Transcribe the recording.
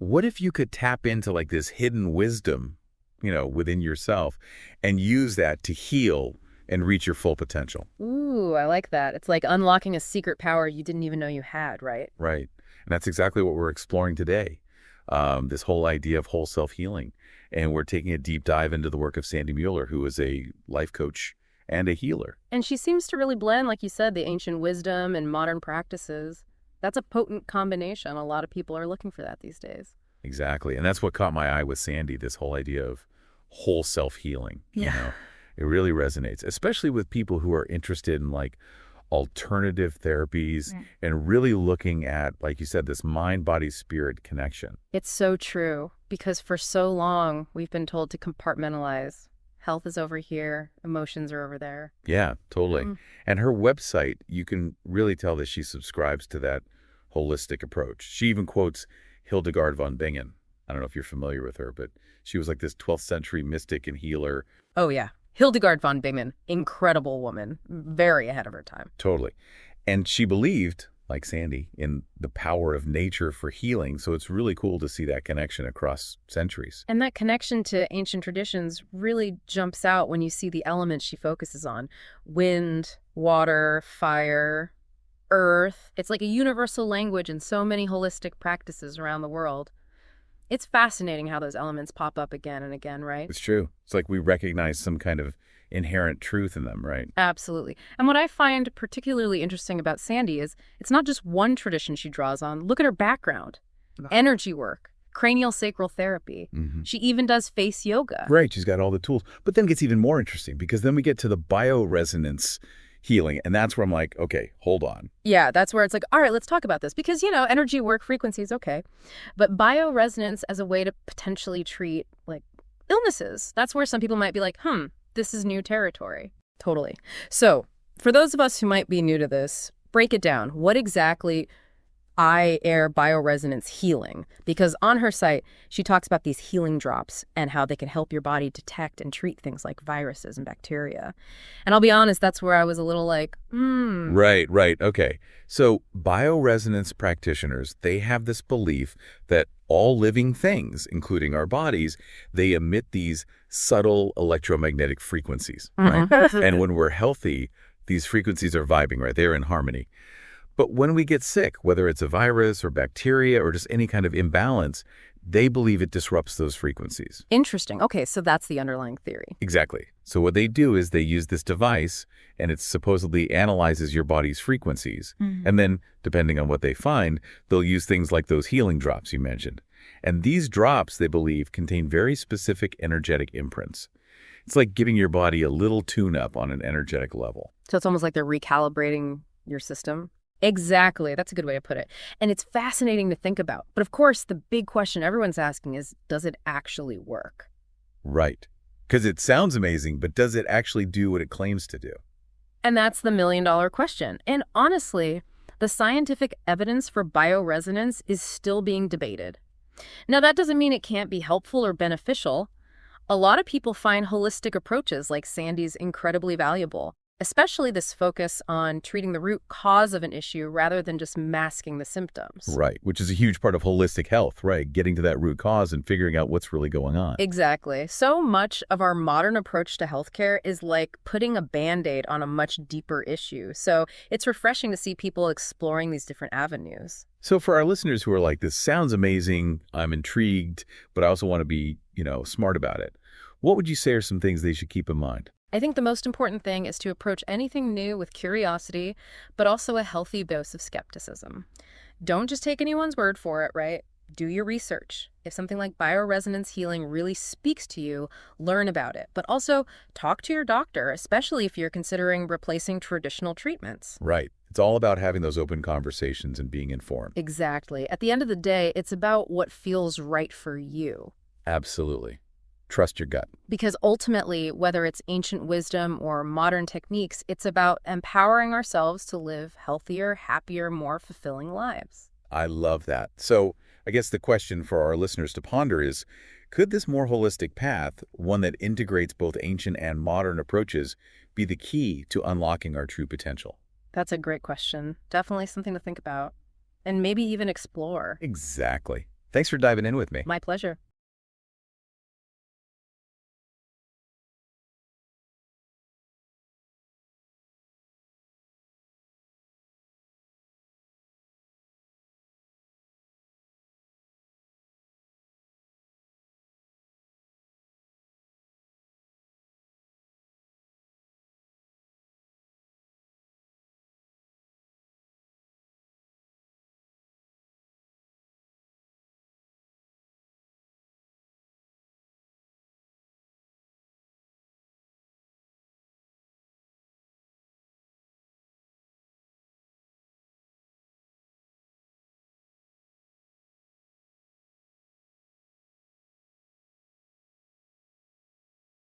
what if you could tap into like this hidden wisdom, within yourself and use that to heal and reach your full potential? Ooh, I like that. It's like unlocking a secret power you didn't even know you had, right? Right. And that's exactly what we're exploring today. This whole idea of whole self-healing. And we're taking a deep dive into the work of Sandy Mueller, who is a life coach and a healer. And she seems to really blend, like you said, the ancient wisdom and modern practices. That's a potent combination. A lot of people are looking for that these days. Exactly. And that's what caught my eye with Sandy, this whole idea of whole self-healing. Yeah. It really resonates, especially with people who are interested in like alternative therapies and really looking at, like you said, this mind, body, spirit connection. It's so true, because for so long we've been told to compartmentalize. Health is over here, emotions are over there. Yeah, totally. And her website, you can really tell that she subscribes to that holistic approach. She even quotes Hildegard von Bingen. I don't know if you're familiar with her, but she was like this 12th century mystic and healer. Oh, yeah. Hildegard von Bingen, incredible woman, very ahead of her time. Totally. And she believed, like Sandy, in the power of nature for healing. So it's really cool to see that connection across centuries. And that connection to ancient traditions really jumps out when you see the elements she focuses on. Wind, water, fire, earth. It's like a universal language in so many holistic practices around the world. It's fascinating how those elements pop up again and again, right? It's true. It's like we recognize some kind of inherent truth in them, right? Absolutely. And what I find particularly interesting about Sandy is it's not just one tradition she draws on. Look at her background. Energy work, cranial sacral therapy. She even does face yoga. Right. She's got all the tools. But then it gets even more interesting because then we get to the bioresonance healing. And that's where I'm like, okay, hold on. Yeah, that's where it's like, all right, let's talk about this. Because, energy work, frequencies, okay. But bioresonance as a way to potentially treat, like, illnesses. That's where some people might be like, this is new territory. Totally. So for those of us who might be new to this, break it down. What exactly air bioresonance healing? Because on her site, she talks about these healing drops and how they can help your body detect and treat things like viruses and bacteria. And I'll be honest, that's where I was a little like, Right. Okay. So bioresonance practitioners, they have this belief that all living things, including our bodies, they emit these subtle electromagnetic frequencies, right? And when we're healthy, these frequencies are vibing, right? They're in harmony. But when we get sick, whether it's a virus or bacteria or just any kind of imbalance, they believe it disrupts those frequencies. Interesting. Okay, so that's the underlying theory. Exactly. So what they do is they use this device, and it supposedly analyzes your body's frequencies. And then, depending on what they find, they'll use things like those healing drops you mentioned. And these drops, they believe, contain very specific energetic imprints. It's like giving your body a little tune-up on an energetic level. So it's almost like they're recalibrating your system. Exactly. That's a good way to put it. And it's fascinating to think about. But of course, the big question everyone's asking is, does it actually work? Right. Because it sounds amazing, but does it actually do what it claims to do? And that's the million-dollar question. And honestly, the scientific evidence for bioresonance is still being debated. Now, that doesn't mean it can't be helpful or beneficial. A lot of people find holistic approaches like Sandy's incredibly valuable, especially this focus on treating the root cause of an issue rather than just masking the symptoms. Right, which is a huge part of holistic health, right? Getting to that root cause and figuring out what's really going on. Exactly. So much of our modern approach to healthcare is like putting a Band-Aid on a much deeper issue. So it's refreshing to see people exploring these different avenues. So for our listeners who are like, this sounds amazing, I'm intrigued, but I also want to be, smart about it, what would you say are some things they should keep in mind? I think the most important thing is to approach anything new with curiosity, but also a healthy dose of skepticism. Don't just take anyone's word for it, right? Do your research. If something like bioresonance healing really speaks to you, learn about it. But also talk to your doctor, especially if you're considering replacing traditional treatments. Right. It's all about having those open conversations and being informed. Exactly. At the end of the day, it's about what feels right for you. Absolutely. Trust your gut. Because ultimately, whether it's ancient wisdom or modern techniques, it's about empowering ourselves to live healthier, happier, more fulfilling lives. I love that. So I guess the question for our listeners to ponder is, could this more holistic path, one that integrates both ancient and modern approaches, be the key to unlocking our true potential? That's a great question. Definitely something to think about. And maybe even explore. Exactly. Thanks for diving in with me. My pleasure.